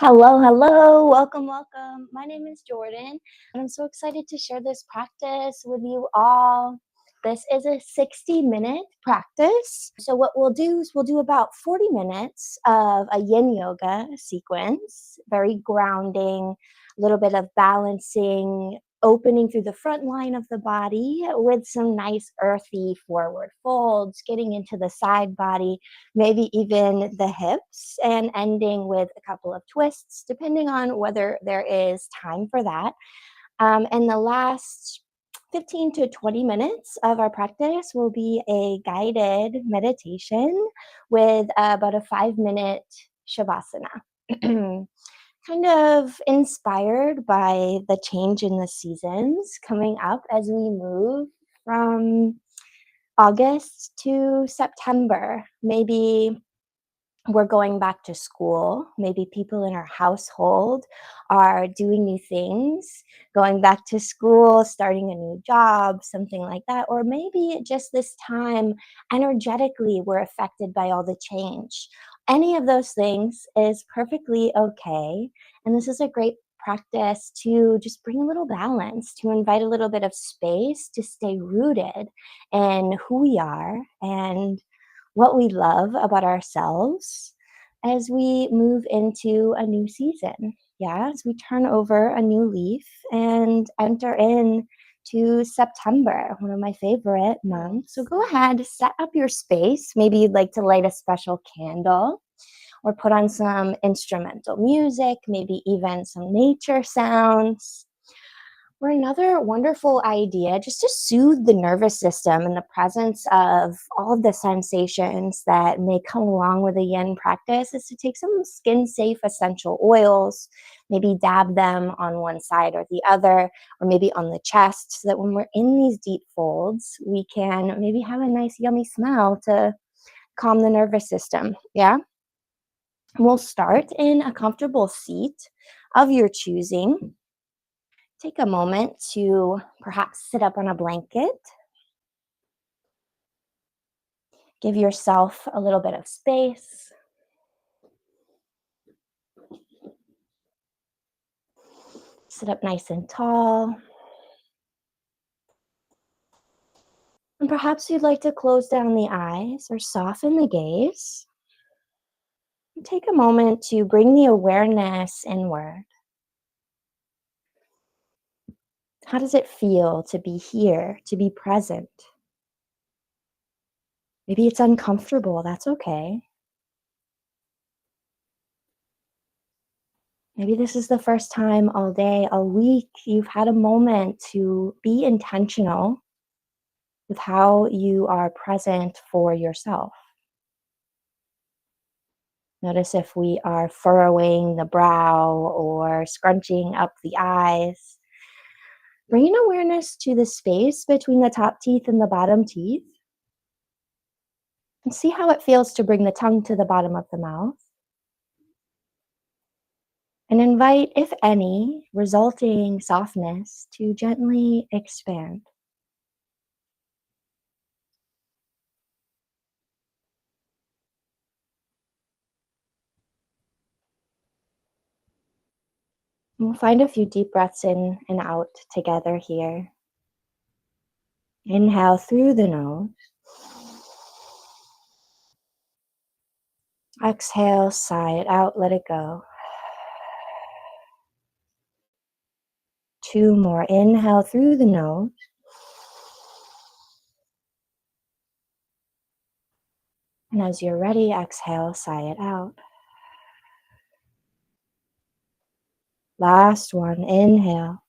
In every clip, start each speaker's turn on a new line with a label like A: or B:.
A: Hello, hello. Welcome, welcome. My name is Jordan, and I'm so excited to share this practice with you all. This is a 60-minute practice. So what we'll do is we'll do about 40 minutes of a Yin Yoga sequence, very grounding, a little bit of balancing, opening through the front line of the body with some nice earthy forward folds, getting into the side body, maybe even the hips, and ending with a couple of twists, depending on whether there is time for that. And the last 15 to 20 minutes of our practice will be a guided meditation with about a 5-minute shavasana. Kind of inspired by the change in the seasons coming up as we move from August to September. Maybe we're going back to school. Maybe people in our household are doing new things, going back to school, starting a new job, something like that. Or maybe just this time, energetically, we're affected by all the change. Any of those things is perfectly okay. And this is a great practice to just bring a little balance, to invite a little bit of space, to stay rooted in who we are and what we love about ourselves as we move into a new season. Yeah, as we turn over a new leaf and enter in to September, one of my favorite months. So go ahead, set up your space. Maybe you'd like to light a special candle or put on some instrumental music, maybe even some nature sounds. Or another wonderful idea, just to soothe the nervous system in the presence of all of the sensations that may come along with a yin practice, is to take some skin-safe essential oils, maybe dab them on one side or the other, or maybe on the chest, so that when we're in these deep folds, we can maybe have a nice yummy smell to calm the nervous system. Yeah? We'll start in a comfortable seat of your choosing. Take a moment to perhaps sit up on a blanket. Give yourself a little bit of space. Sit up nice and tall. And perhaps you'd like to close down the eyes or soften the gaze. And take a moment to bring the awareness inward. How does it feel to be here, to be present? Maybe it's uncomfortable, that's okay. Maybe this is the first time all day, all week, you've had a moment to be intentional with how you are present for yourself. Notice if we are furrowing the brow or scrunching up the eyes. Bringing awareness to the space between the top teeth and the bottom teeth. And see how it feels to bring the tongue to the bottom of the mouth. And invite, if any, resulting softness to gently expand. We'll find a few deep breaths in and out together here. Inhale through the nose. Exhale, sigh it out, let it go. 2 more. Inhale through the nose. And as you're ready, exhale, sigh it out. Last one. Inhale.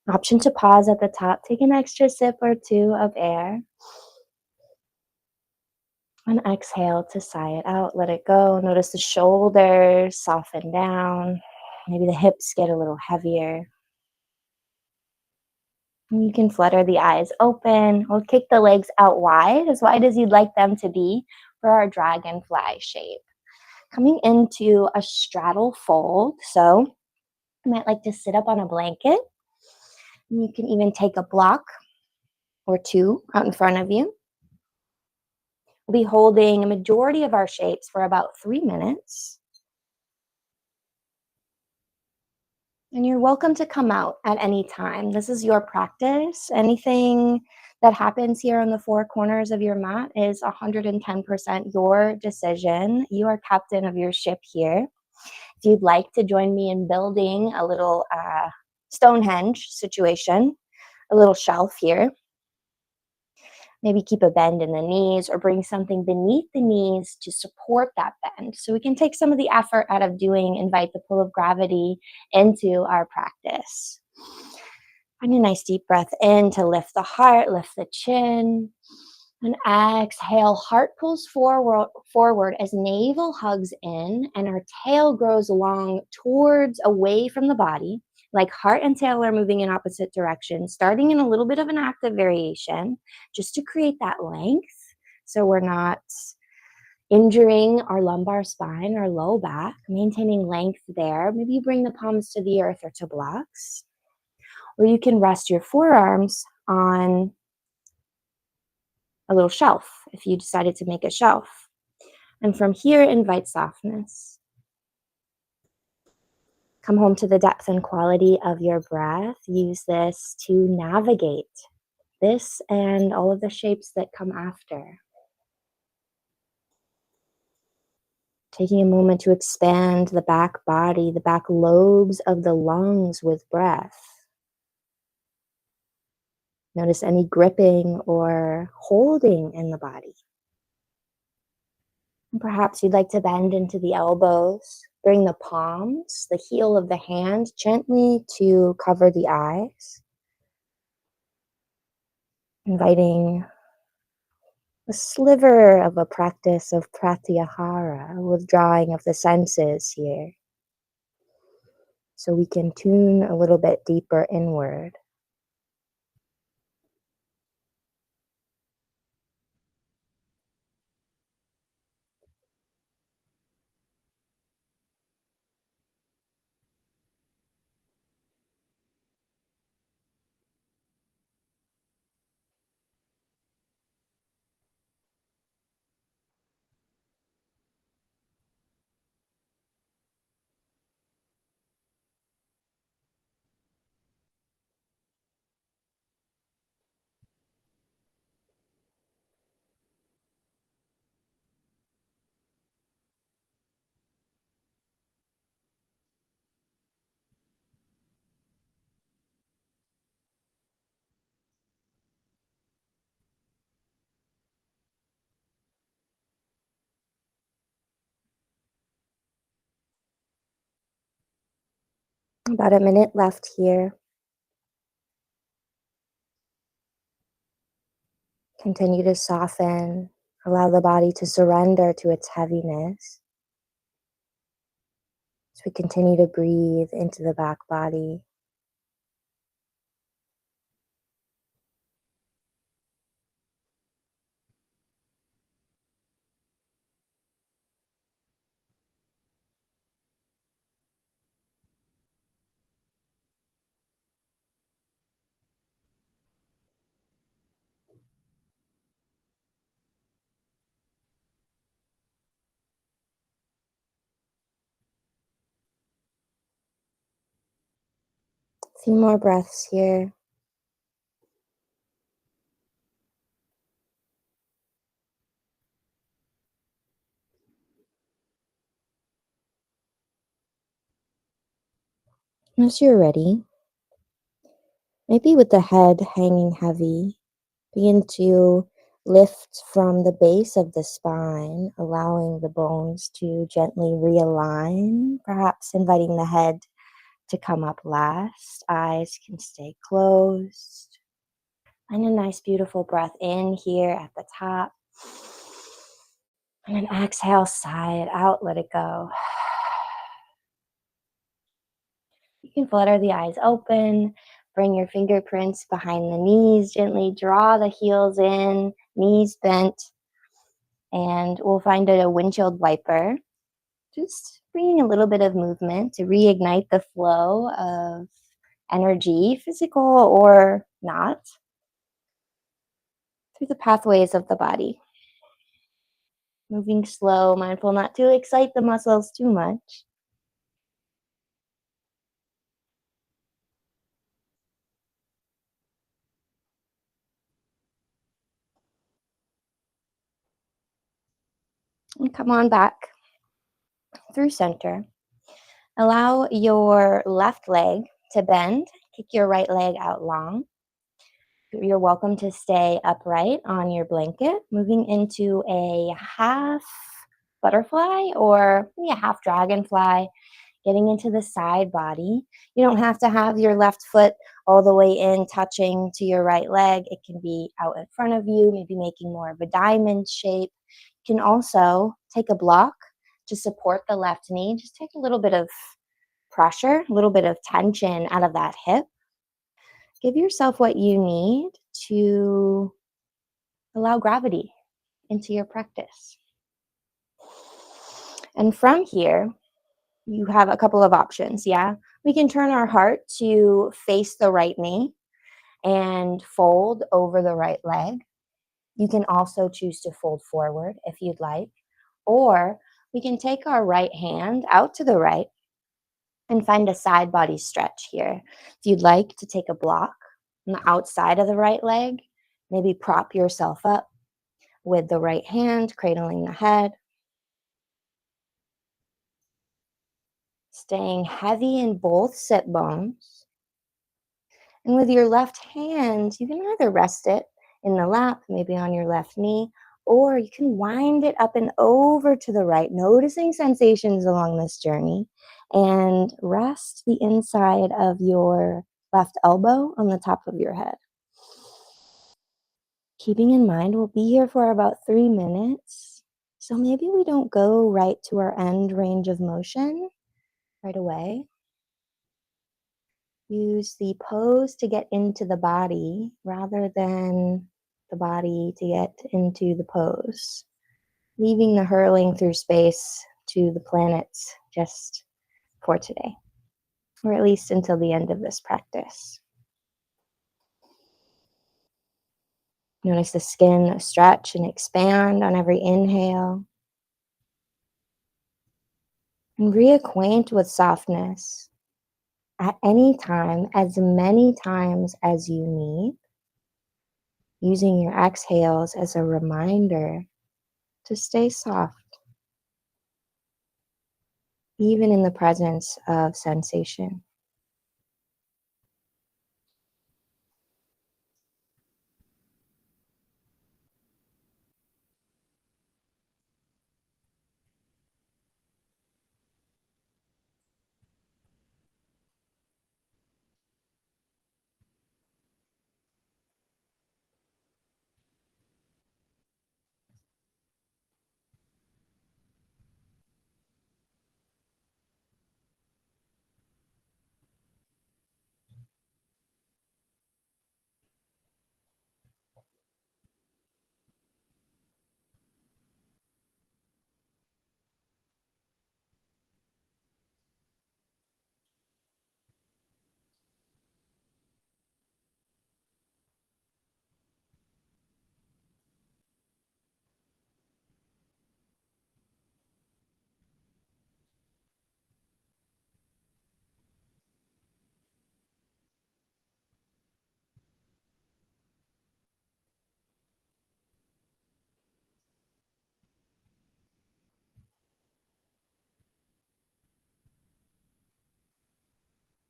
A: Option to pause at the top. Take an extra sip or two of air. And exhale to sigh it out. Let it go. Notice the shoulders soften down. Maybe the hips get a little heavier. And you can flutter the eyes open. We'll kick the legs out wide as you'd like them to be for our dragonfly shape. Coming into a straddle fold. So you might like to sit up on a blanket. And you can even take a block or two out in front of you. We'll be holding a majority of our shapes for about 3 minutes. And you're welcome to come out at any time. This is your practice. Anything that happens here on the four corners of your mat is 110% your decision. You are captain of your ship here. If you'd like to join me in building a little Stonehenge situation, a little shelf here, maybe keep a bend in the knees or bring something beneath the knees to support that bend. So we can take some of the effort out of doing invite the pull of gravity into our practice. Find a nice deep breath in to lift the heart, lift the chin. And exhale, heart pulls forward as navel hugs in and our tail grows long towards away from the body. Like heart and tail are moving in opposite directions, starting in a little bit of an active variation, just to create that length so we're not injuring our lumbar spine, our low back, maintaining length there. Maybe you bring the palms to the earth or to blocks, or you can rest your forearms on a little shelf if you decided to make a shelf. And from here, invite softness. Come home to the depth and quality of your breath. Use this to navigate this and all of the shapes that come after. Taking a moment to expand the back body, the back lobes of the lungs with breath. Notice any gripping or holding in the body. And perhaps you'd like to bend into the elbows. Bring the palms, the heel of the hand, gently to cover the eyes. Inviting a sliver of a practice of pratyahara, withdrawing of the senses here. So we can tune a little bit deeper inward. About a minute left here. Continue to soften. Allow the body to surrender to its heaviness. As we continue to breathe into the back body. A few more breaths here. As you're ready, maybe with the head hanging heavy, begin to lift from the base of the spine, allowing the bones to gently realign, perhaps inviting the head to come up last. Eyes can stay closed. And a nice, beautiful breath in here at the top. And then exhale, sigh it out, let it go. You can flutter the eyes open. Bring your fingerprints behind the knees. Gently draw the heels in, knees bent. And we'll find a windshield wiper. Just bringing a little bit of movement to reignite the flow of energy, physical or not, through the pathways of the body. Moving slow, mindful not to excite the muscles too much. And come on back through center. Allow your left leg to bend. Kick your right leg out long. You're welcome to stay upright on your blanket, moving into a half butterfly or maybe a half dragonfly, getting into the side body. You don't have to have your left foot all the way in, touching to your right leg. It can be out in front of you, maybe making more of a diamond shape. You can also take a block to support the left knee. Just take a little bit of pressure, a little bit of tension out of that hip. Give yourself what you need to allow gravity into your practice. And from here, you have a couple of options, yeah? We can turn our heart to face the right knee and fold over the right leg. You can also choose to fold forward if you'd like. Or we can take our right hand out to the right and find a side body stretch here. If you'd like to take a block on the outside of the right leg, maybe prop yourself up with the right hand cradling the head. Staying heavy in both sit bones. And with your left hand, you can either rest it in the lap, maybe on your left knee, or you can wind it up and over to the right, noticing sensations along this journey, and rest the inside of your left elbow on the top of your head. Keeping in mind, we'll be here for about 3 minutes. So maybe we don't go right to our end range of motion right away. Use the pose to get into the body rather than the body to get into the pose. Leaving the hurling through space to the planets just for today, or at least until the end of this practice. Notice the skin stretch and expand on every inhale. And reacquaint with softness at any time, as many times as you need, using your exhales as a reminder to stay soft, even in the presence of sensation.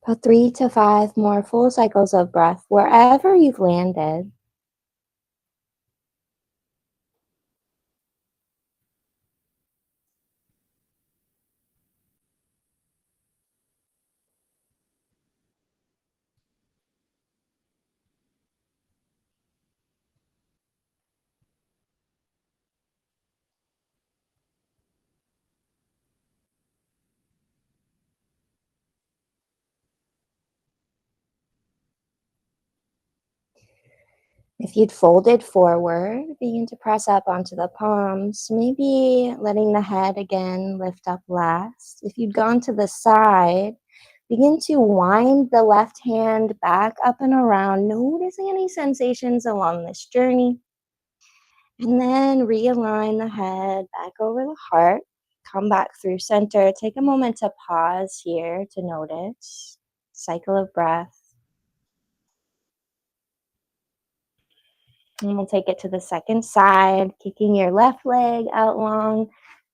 A: About 3 to 5 more full cycles of breath wherever you've landed. If you'd folded forward, begin to press up onto the palms, maybe letting the head again lift up last. If you'd gone to the side, begin to wind the left hand back up and around, noticing any sensations along this journey. And then realign the head back over the heart. Come back through center. Take a moment to pause here to notice. Cycle of breath. And we'll take it to the second side, kicking your left leg out long,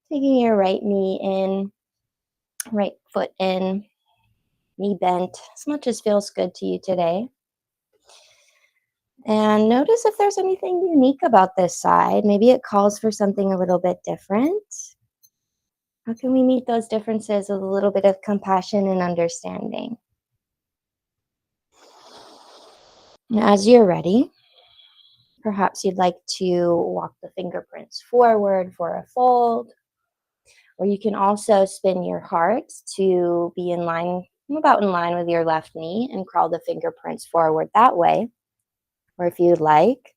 A: taking your right knee in, right foot in, knee bent, as much as feels good to you today. And notice if there's anything unique about this side. Maybe it calls for something a little bit different. How can we meet those differences with a little bit of compassion and understanding? And as you're ready, perhaps you'd like to walk the fingerprints forward for a fold, or you can also spin your heart to be in line, about in line with your left knee, and crawl the fingerprints forward that way. Or if you'd like,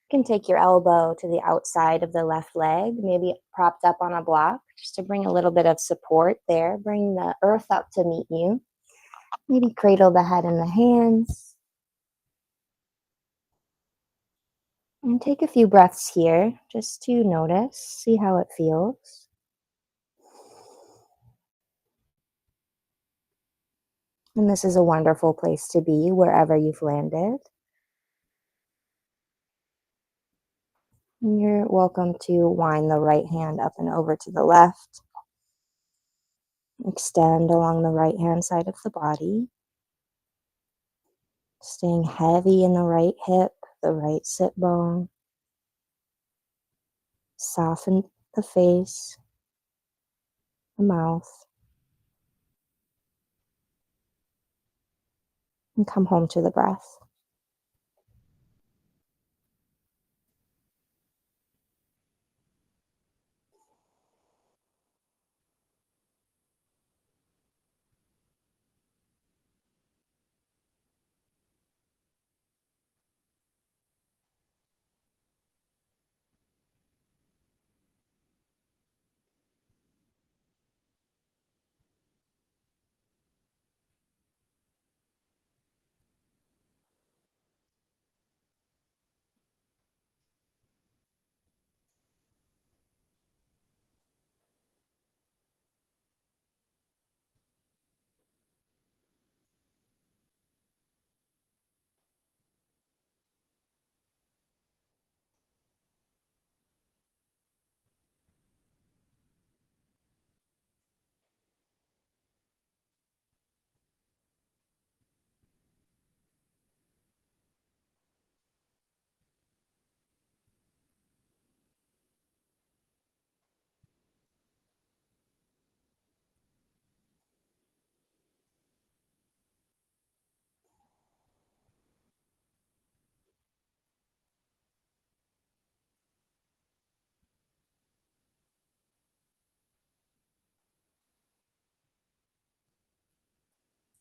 A: you can take your elbow to the outside of the left leg, maybe propped up on a block, just to bring a little bit of support there. Bring the earth up to meet you. Maybe cradle the head in the hands. And take a few breaths here just to notice, see how it feels. And this is a wonderful place to be wherever you've landed. And you're welcome to wind the right hand up and over to the left. Extend along the right hand side of the body. Staying heavy in the right hip, the right sit bone. Soften the face, the mouth, and come home to the breath.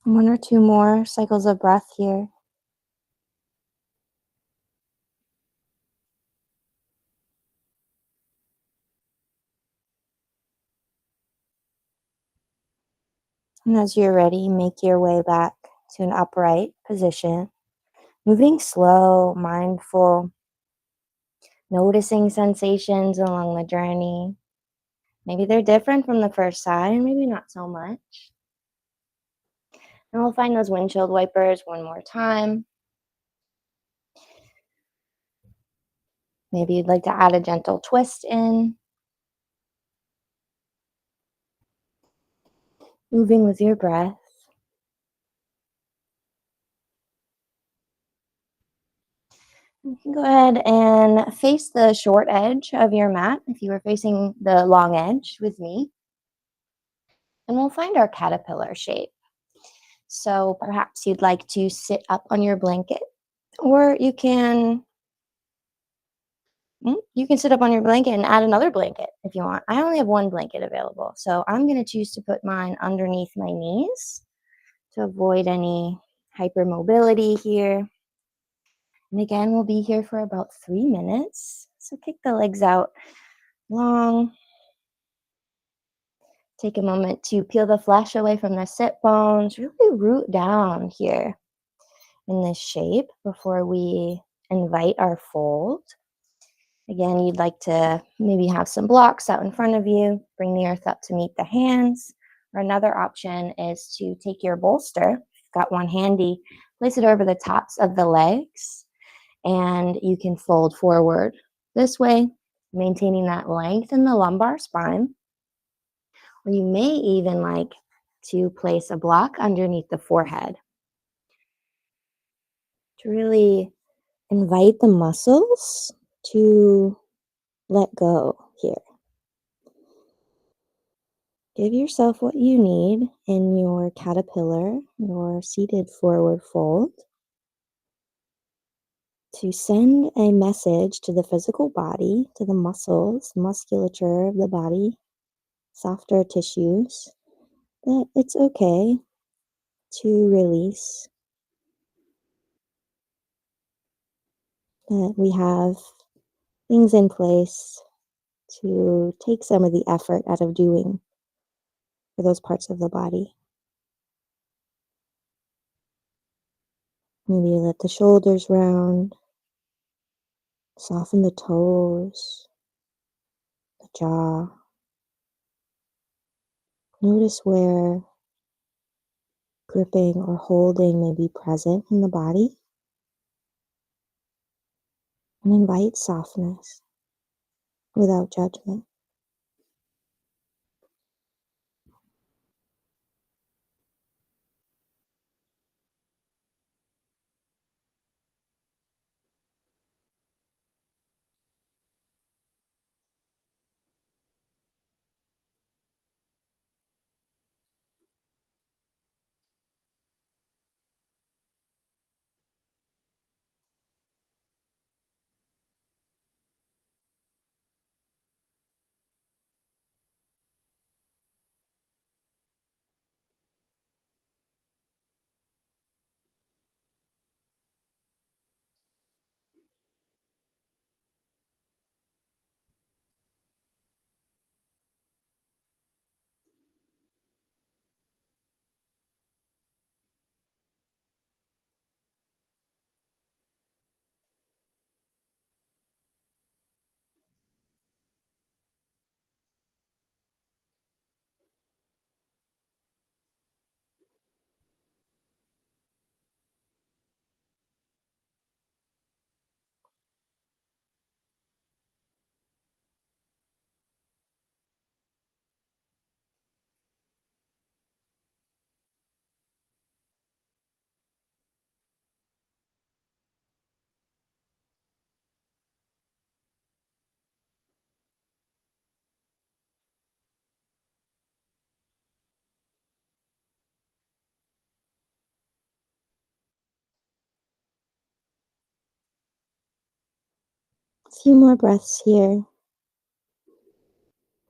A: One or two more cycles of breath here. And as you're ready, make your way back to an upright position. Moving slow, mindful, noticing sensations along the journey. Maybe they're different from the first side, and maybe not so much. And we'll find those windshield wipers one more time. Maybe you'd like to add a gentle twist in. Moving with your breath. You can go ahead and face the short edge of your mat if you were facing the long edge with me. And we'll find our caterpillar shape. So perhaps you'd like to sit up on your blanket, or you can sit up on your blanket and add another blanket if you want. I only have one blanket available, so I'm going to choose to put mine underneath my knees to avoid any hypermobility here. And again, we'll be here for about 3 minutes. So kick the legs out long. Take a moment to peel the flesh away from the sit bones. Really root down here in this shape before we invite our fold. Again, you'd like to maybe have some blocks out in front of you, bring the earth up to meet the hands. Or another option is to take your bolster, if you've got one handy, place it over the tops of the legs, and you can fold forward this way, maintaining that length in the lumbar spine. Or you may even like to place a block underneath the forehead to really invite the muscles to let go here. Give yourself what you need in your caterpillar, your seated forward fold, to send a message to the physical body, to the muscles, musculature of the body, softer tissues, that it's okay to release, that we have things in place to take some of the effort out of doing for those parts of the body. Maybe let the shoulders round, soften the toes, the jaw. Notice where gripping or holding may be present in the body, and invite softness without judgment. A few more breaths here.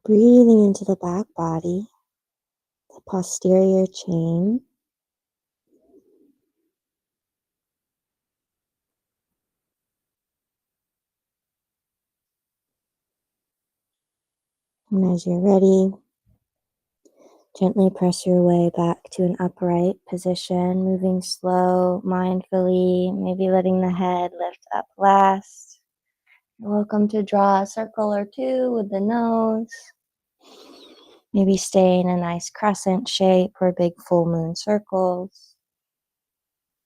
A: Breathing into the back body, the posterior chain. And as you're ready, gently press your way back to an upright position, moving slow, mindfully, maybe letting the head lift up last. You're welcome to draw a circle or two with the nose. Maybe stay in a nice crescent shape or big full moon circles.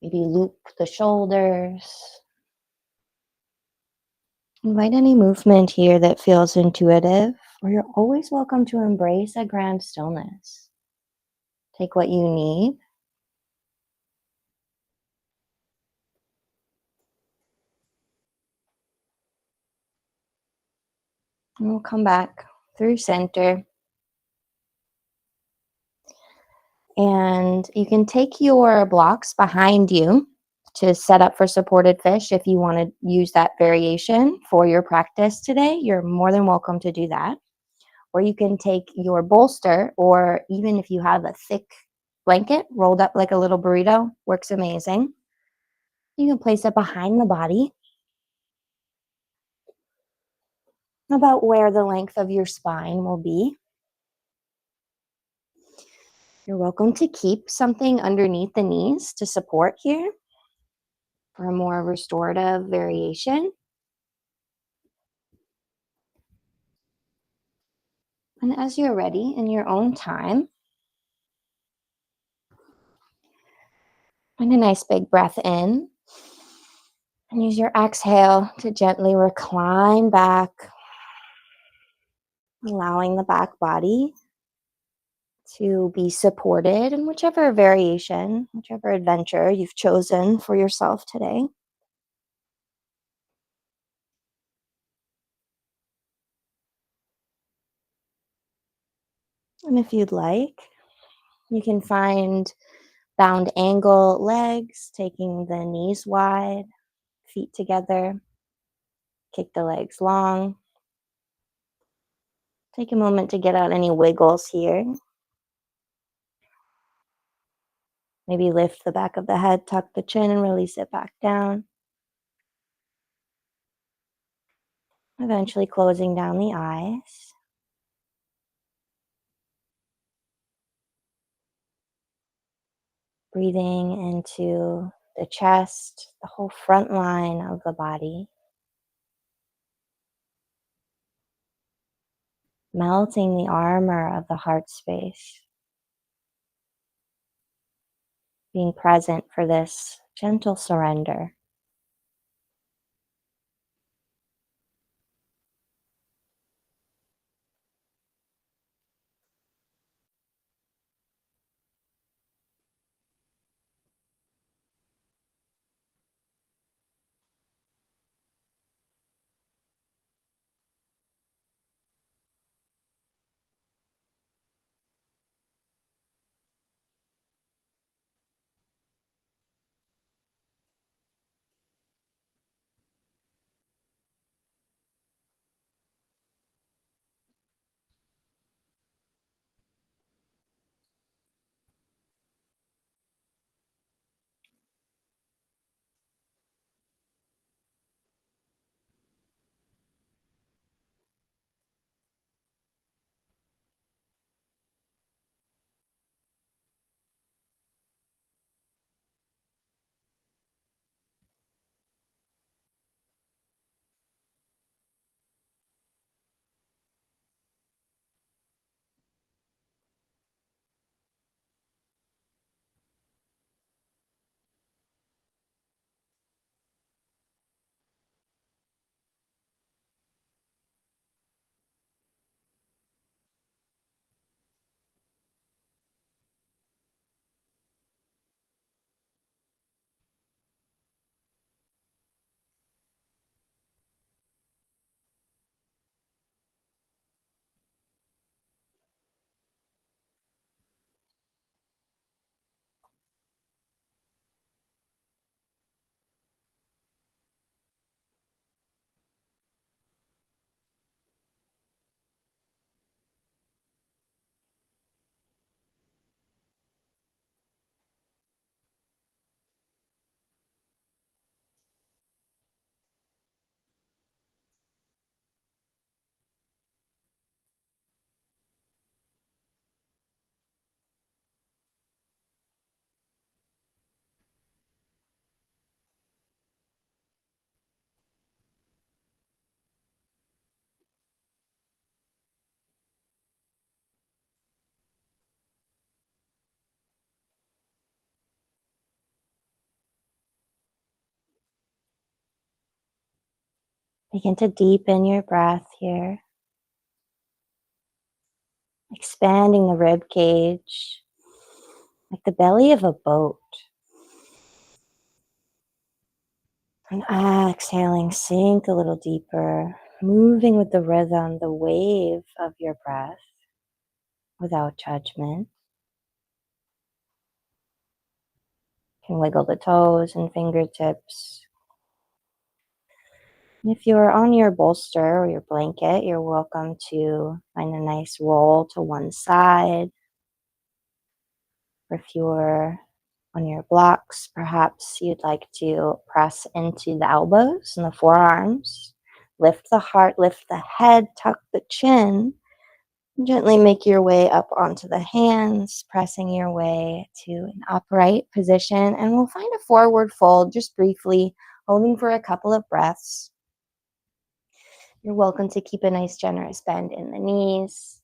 A: Maybe loop the shoulders. Invite any movement here that feels intuitive, or you're always welcome to embrace a grand stillness. Take what you need. And we'll come back through center. And you can take your blocks behind you to set up for supported fish. If you want to use that variation for your practice today, you're more than welcome to do that. Or you can take your bolster, or even if you have a thick blanket rolled up like a little burrito, works amazing. You can place it behind the body, about where the length of your spine will be. You're welcome to keep something underneath the knees to support here for a more restorative variation. And as you're ready in your own time, find a nice big breath in and use your exhale to gently recline back, allowing the back body to be supported in whichever variation, whichever adventure you've chosen for yourself today. And if you'd like, you can find bound angle legs, taking the knees wide, feet together, kick the legs long. Take a moment to get out any wiggles here. Maybe lift the back of the head, tuck the chin, and release it back down. Eventually closing down the eyes. Breathing into the chest, the whole front line of the body. Melting the armor of the heart space. Being present for this gentle surrender. Begin to deepen your breath here. Expanding the rib cage like the belly of a boat. And exhaling, sink a little deeper, moving with the rhythm, the wave of your breath without judgment. You can wiggle the toes and fingertips. And if you're on your bolster or your blanket, you're welcome to find a nice roll to one side. Or if you're on your blocks, perhaps you'd like to press into the elbows and the forearms. Lift the heart, lift the head, tuck the chin. Gently make your way up onto the hands, pressing your way to an upright position. And we'll find a forward fold just briefly, holding for a couple of breaths. You're welcome to keep a nice generous bend in the knees.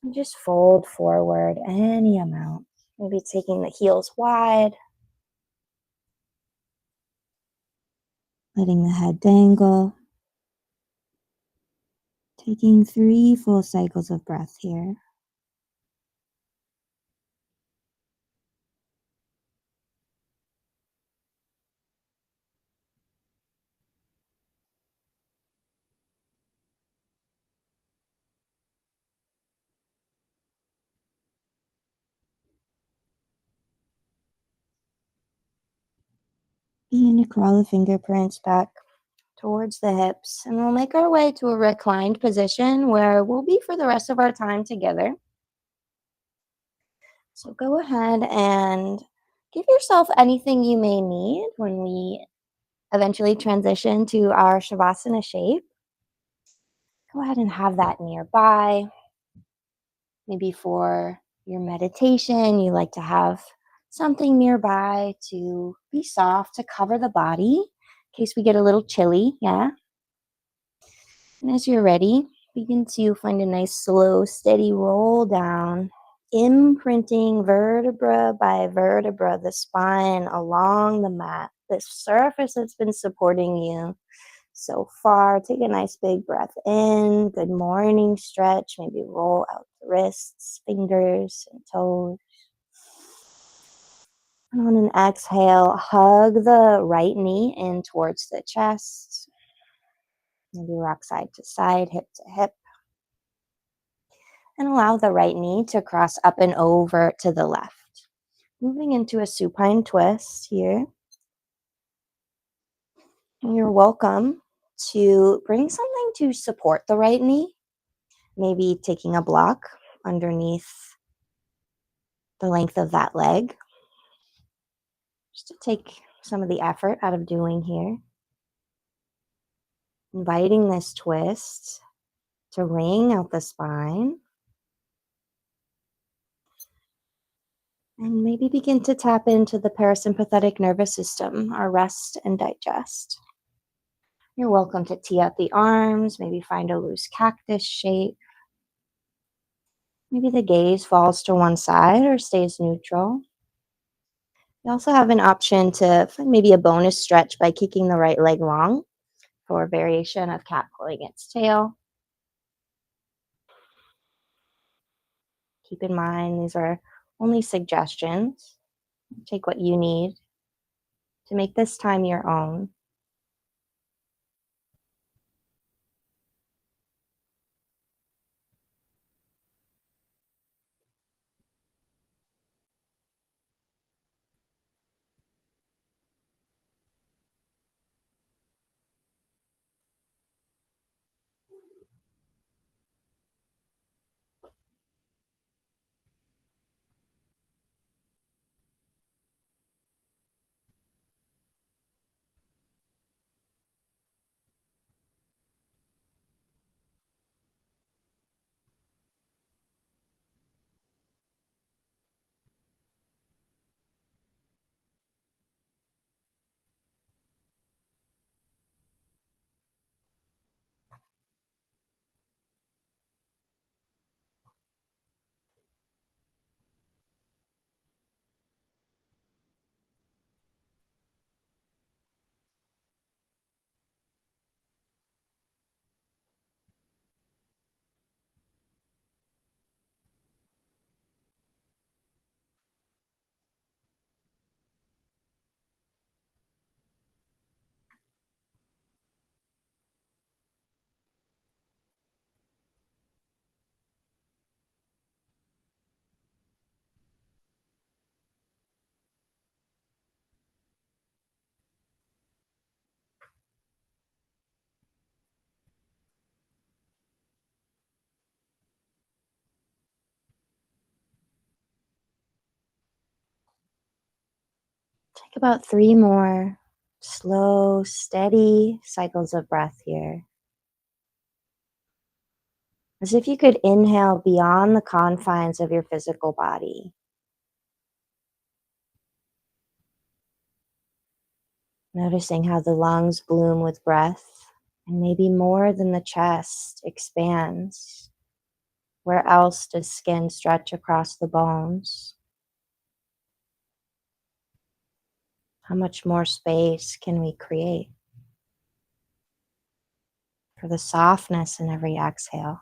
A: And just fold forward any amount. Maybe taking the heels wide, letting the head dangle. Taking 3 full cycles of breath here. Begin to crawl the fingerprints back towards the hips, and we'll make our way to a reclined position where we'll be for the rest of our time together. So go ahead and give yourself anything you may need when we eventually transition to our shavasana shape. Go ahead and have that nearby. Maybe for your meditation, you like to have something nearby to be soft, to cover the body in case we get a little chilly. Yeah. And as you're ready, begin to find a nice, slow, steady roll down, imprinting vertebra by vertebra, the spine along the mat, the surface that's been supporting you so far. Take a nice big breath in. Good morning stretch. Maybe roll out the wrists, fingers, and toes. And on an exhale, hug the right knee in towards the chest. Maybe rock side to side, hip to hip. And allow the right knee to cross up and over to the left. Moving into a supine twist here. And you're welcome to bring something to support the right knee. Maybe taking a block underneath the length of that leg. Just to take some of the effort out of doing here. Inviting this twist to ring out the spine. And maybe begin to tap into the parasympathetic nervous system, our rest and digest. You're welcome to tee up the arms, maybe find a loose cactus shape. Maybe the gaze falls to one side or stays neutral. You also have an option to find maybe a bonus stretch by kicking the right leg long for a variation of cat pulling its tail. Keep in mind, these are only suggestions. Take what you need to make this time your own. Take about 3 more slow, steady cycles of breath here. As if you could inhale beyond the confines of your physical body. Noticing how the lungs bloom with breath, and maybe more than the chest expands. Where else does skin stretch across the bones? How much more space can we create for the softness in every exhale?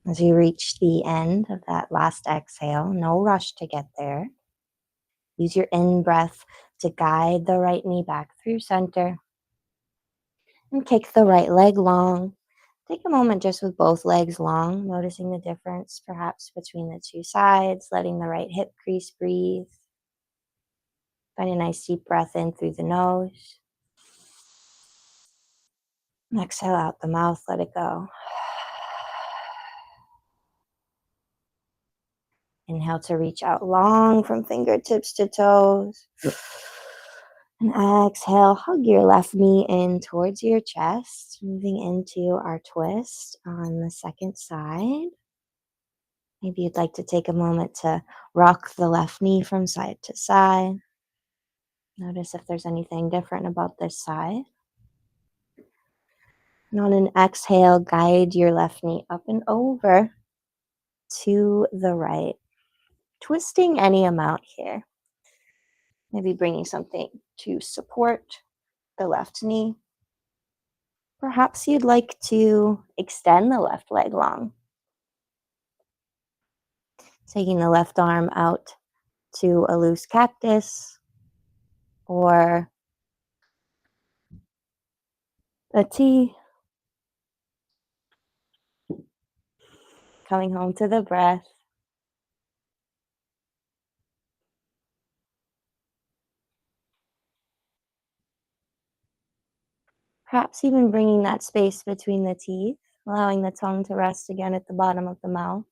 A: As you reach the end of that last exhale, no rush to get there. Use your in breath to guide the right knee back through center and kick the right leg long. Take a moment just with both legs long, noticing the difference perhaps between the two sides, letting the right hip crease breathe. Find a nice deep breath in through the nose. And exhale out the mouth, let it go. Inhale to reach out long from fingertips to toes. And exhale, hug your left knee in towards your chest, moving into our twist on the second side. Maybe you'd like to take a moment to rock the left knee from side to side. Notice if there's anything different about this side. And on an exhale, guide your left knee up and over to the right. Twisting any amount here. Maybe bringing something to support the left knee. Perhaps you'd like to extend the left leg long. Taking the left arm out to a loose cactus or a T. Coming home to the breath. Perhaps even bringing that space between the teeth, allowing the tongue to rest again at the bottom of the mouth.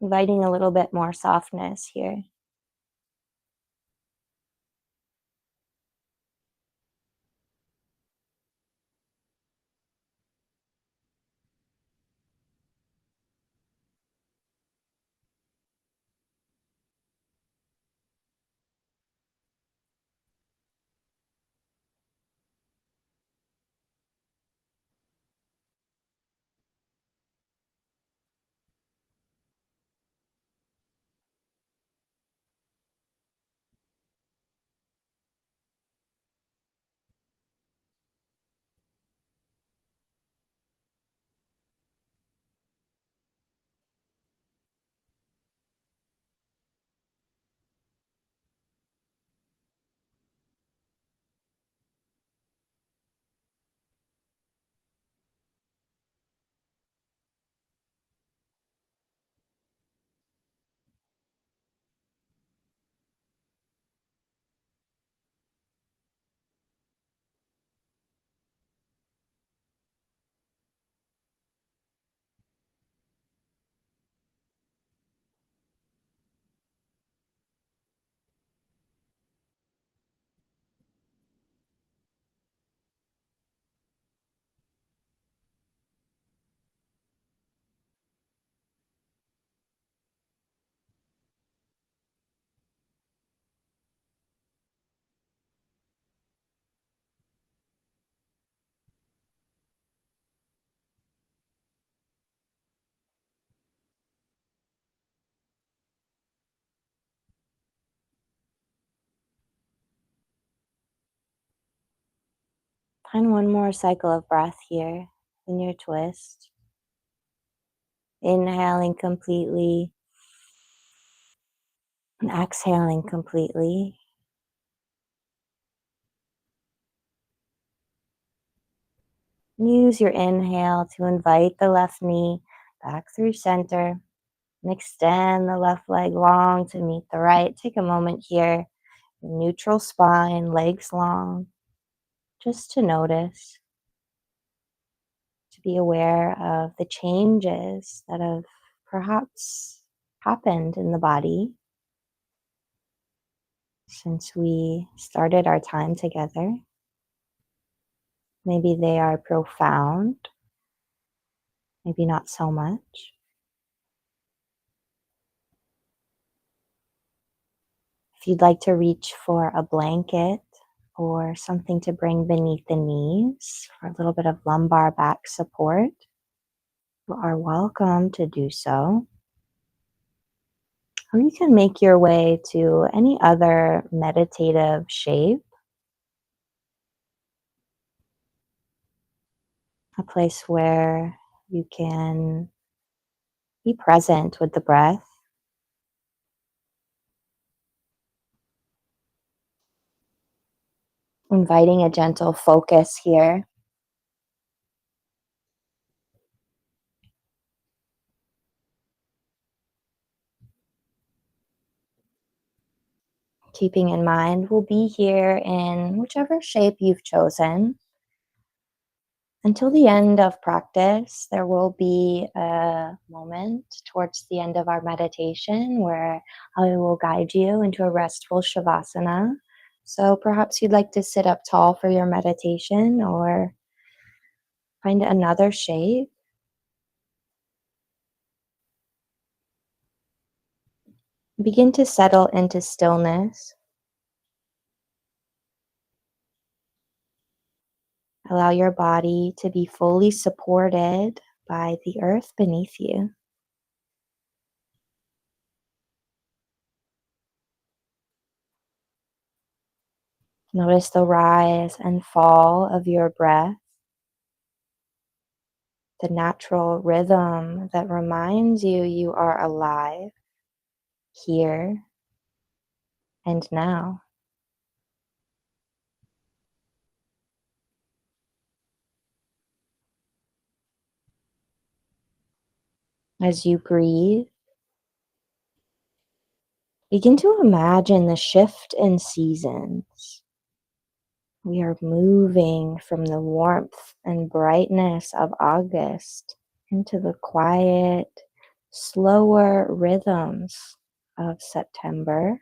A: Inviting a little bit more softness here. Find one more cycle of breath here in your twist. Inhaling completely and exhaling completely. Use your inhale to invite the left knee back through center and extend the left leg long to meet the right. Take a moment here, neutral spine, legs long, just to notice, to be aware of the changes that have perhaps happened in the body since we started our time together. Maybe they are profound, maybe not so much. If you'd like to reach for a blanket or something to bring beneath the knees for a little bit of lumbar back support, you are welcome to do so. Or you can make your way to any other meditative shape, a place where you can be present with the breath, inviting a gentle focus here, keeping in mind we'll be here in whichever shape you've chosen. Until the end of practice, there will be a moment towards the end of our meditation where I will guide you into a restful shavasana. So perhaps you'd like to sit up tall for your meditation or find another shape. Begin to settle into stillness. Allow your body to be fully supported by the earth beneath you. Notice the rise and fall of your breath, the natural rhythm that reminds you you are alive here and now. As you breathe, begin to imagine the shift in seasons. We are moving from the warmth and brightness of August into the quiet, slower rhythms of September.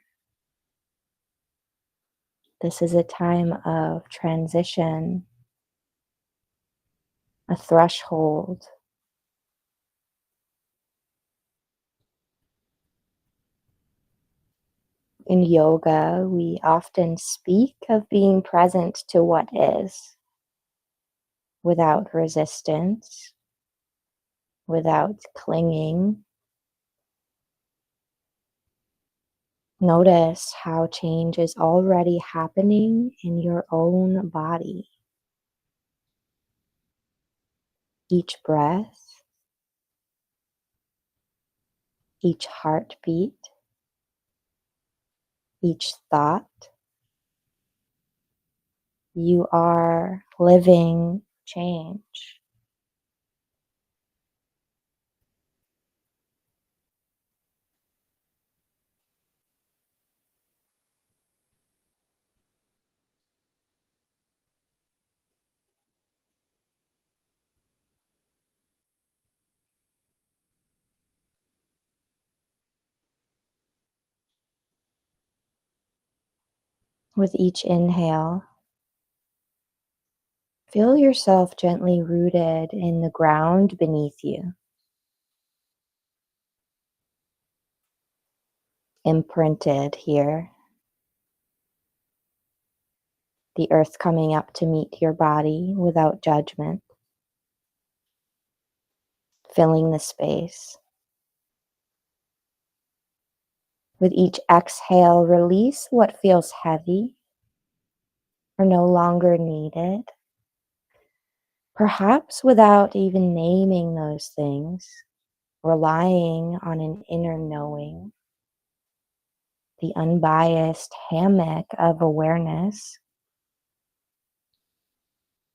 A: This is a time of transition, a threshold. In yoga, we often speak of being present to what is, without resistance, without clinging. Notice how change is already happening in your own body. Each breath, each heartbeat, each thought, you are living change. With each inhale, feel yourself gently rooted in the ground beneath you, imprinted here, the earth coming up to meet your body without judgment, filling the space. With each exhale, release what feels heavy or no longer needed, perhaps without even naming those things, relying on an inner knowing, the unbiased hammock of awareness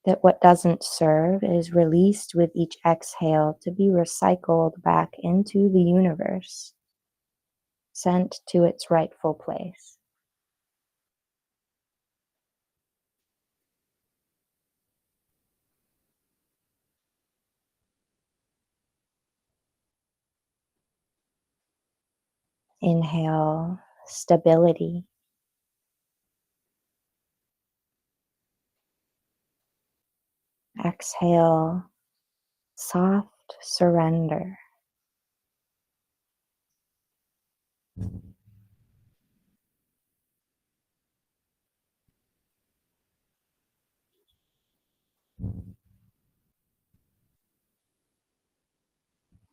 A: that what doesn't serve is released with each exhale to be recycled back into the universe, sent to its rightful place. Inhale, stability. Exhale, soft surrender.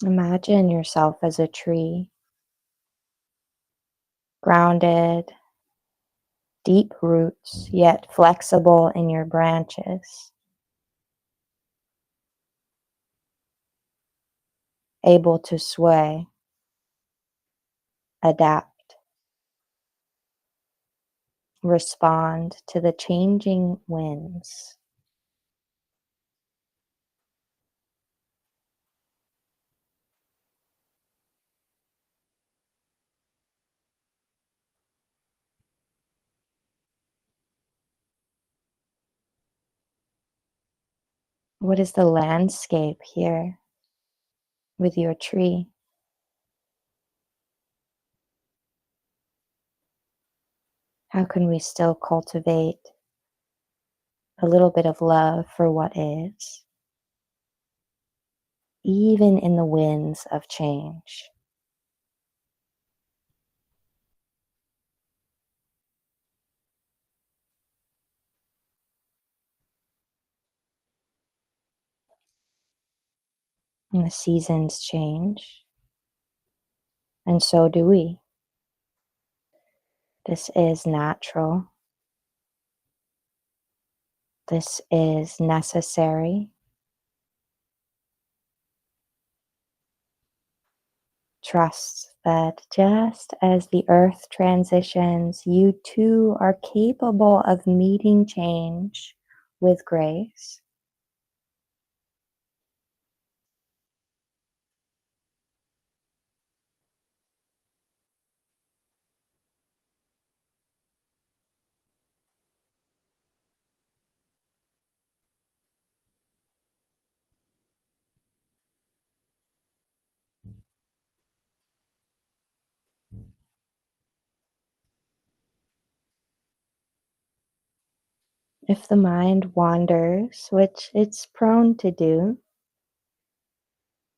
A: Imagine yourself as a tree, grounded, deep roots, yet flexible in your branches, able to sway, adapt, respond to the changing winds. What is the landscape here with your tree? How can we still cultivate a little bit of love for what is, even in the winds of change? And the seasons change, and so do we. This is natural. This is necessary. Trust that just as the earth transitions, you too are capable of meeting change with grace. If the mind wanders, which it's prone to do,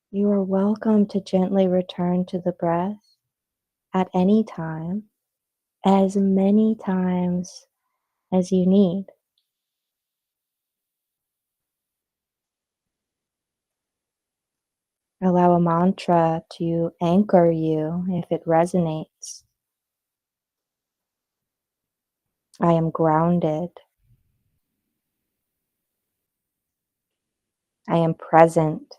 A: you are welcome to gently return to the breath at any time, as many times as you need. Allow a mantra to anchor you if it resonates. I am grounded. I am present.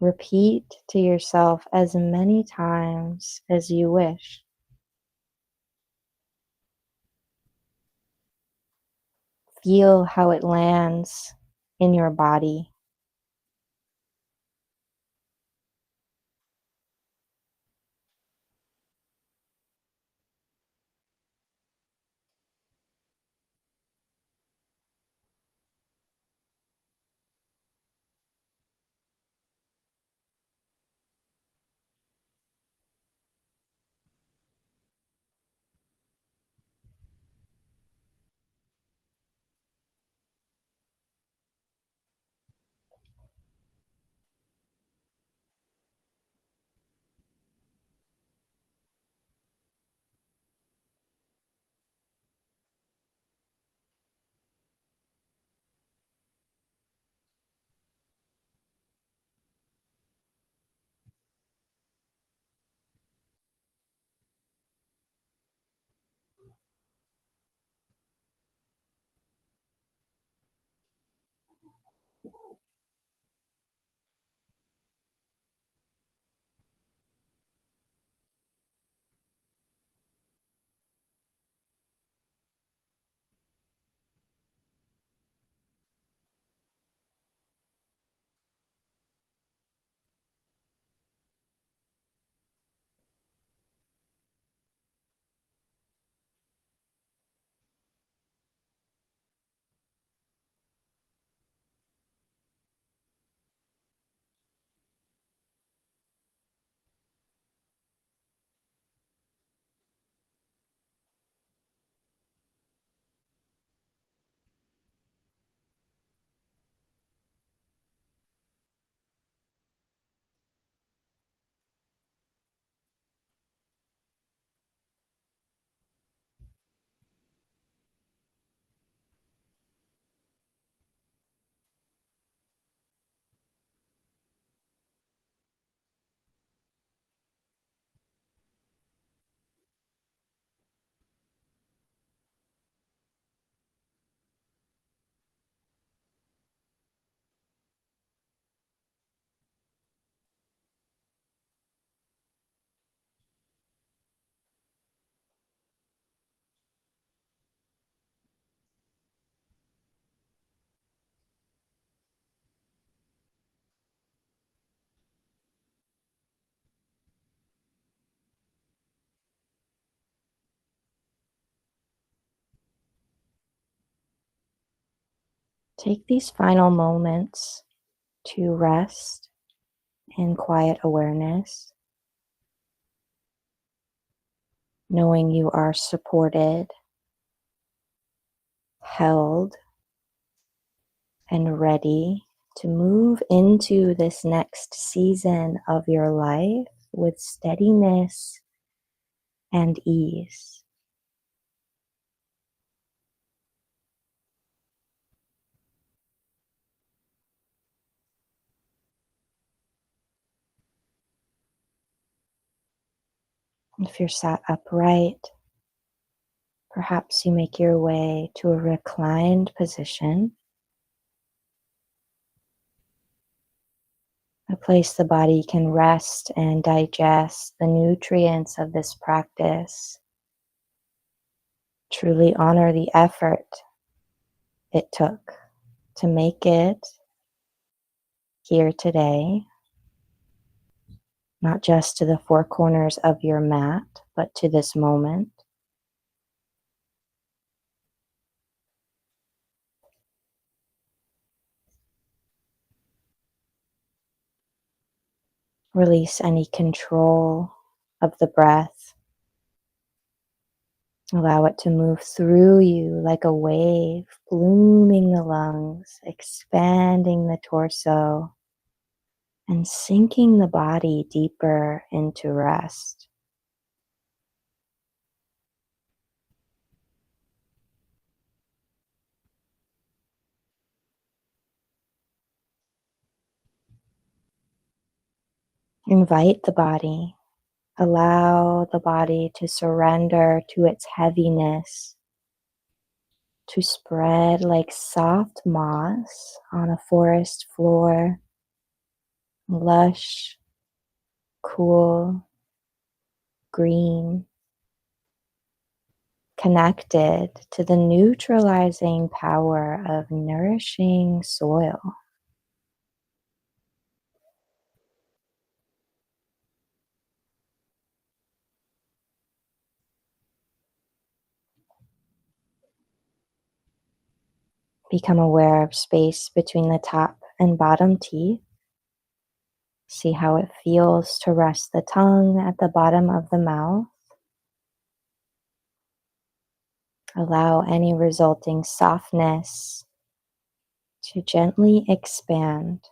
A: Repeat to yourself as many times as you wish. Feel how it lands in your body. Take these final moments to rest in quiet awareness, knowing you are supported, held, and ready to move into this next season of your life with steadiness and ease. If you're sat upright, perhaps you make your way to a reclined position, a place the body can rest and digest the nutrients of this practice. Truly honor the effort it took to make it here today, not just to the four corners of your mat, but to this moment. Release any control of the breath. Allow it to move through you like a wave, blooming the lungs, expanding the torso, and sinking the body deeper into rest. Invite the body. Allow the body to surrender to its heaviness, to spread like soft moss on a forest floor, lush, cool, green, connected to the neutralizing power of nourishing soil. Become aware of space between the top and bottom teeth. See how it feels to rest the tongue at the bottom of the mouth. Allow any resulting softness to gently expand.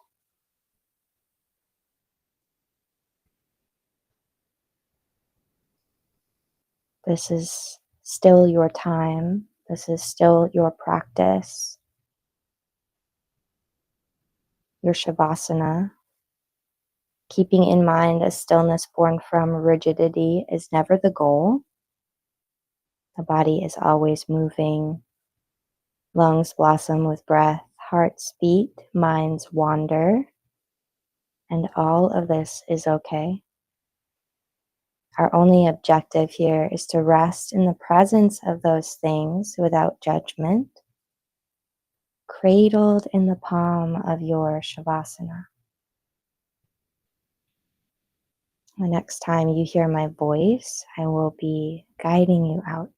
A: This is still your time. This is still your practice, your shavasana. Keeping in mind a stillness born from rigidity is never the goal. The body is always moving. Lungs blossom with breath. Hearts beat. Minds wander. And all of this is okay. Our only objective here is to rest in the presence of those things without judgment, cradled in the palm of your shavasana. The next time you hear my voice, I will be guiding you out.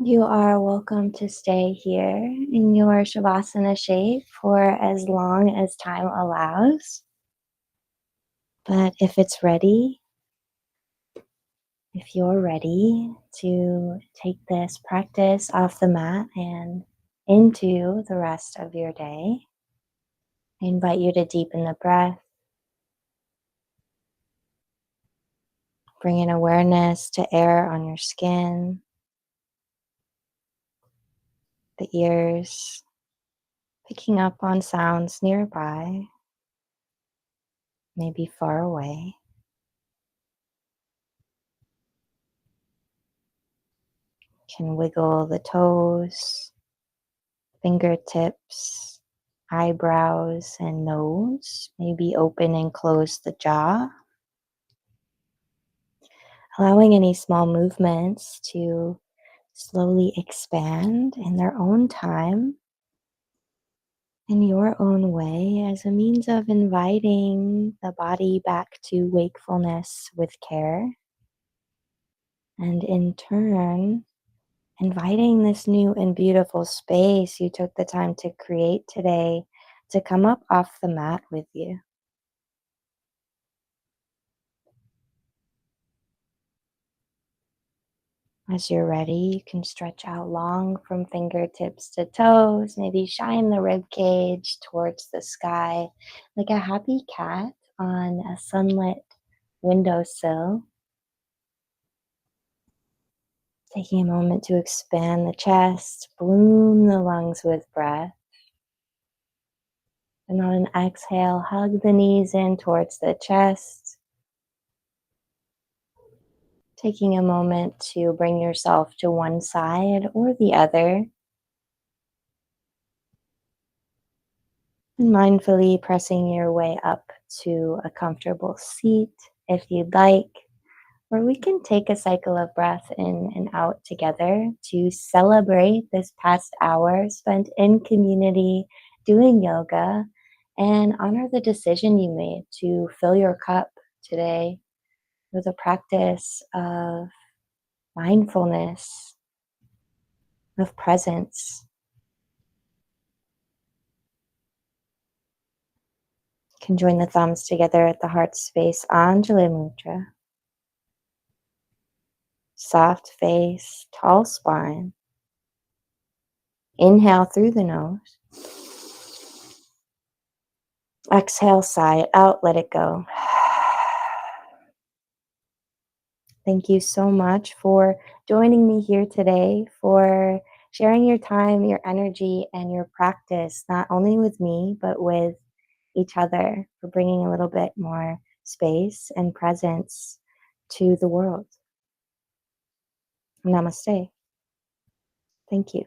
A: You are welcome to stay here in your shavasana shape for as long as time allows. But if you're ready to take this practice off the mat and into the rest of your day, I invite you to deepen the breath, bring in awareness to air on your skin, the ears, picking up on sounds nearby, maybe far away. Can wiggle the toes, fingertips, eyebrows, and nose. Maybe open and close the jaw. Allowing any small movements to slowly expand in their own time, in your own way, as a means of inviting the body back to wakefulness with care. And in turn, inviting this new and beautiful space you took the time to create today to come up off the mat with you. As you're ready, you can stretch out long from fingertips to toes, maybe shine the rib cage towards the sky like a happy cat on a sunlit windowsill. Taking a moment to expand the chest, bloom the lungs with breath. And on an exhale, hug the knees in towards the chest. Taking a moment to bring yourself to one side or the other. And mindfully pressing your way up to a comfortable seat if you'd like. Or we can take a cycle of breath in and out together to celebrate this past hour spent in community doing yoga and honor the decision you made to fill your cup today with a practice of mindfulness, of presence. You can join the thumbs together at the heart space, Anjali Mudra. Soft face, tall spine. Inhale through the nose. Exhale, sigh it out, let it go. Thank you so much for joining me here today, for sharing your time, your energy, and your practice, not only with me, but with each other, for bringing a little bit more space and presence to the world. Namaste. Thank you.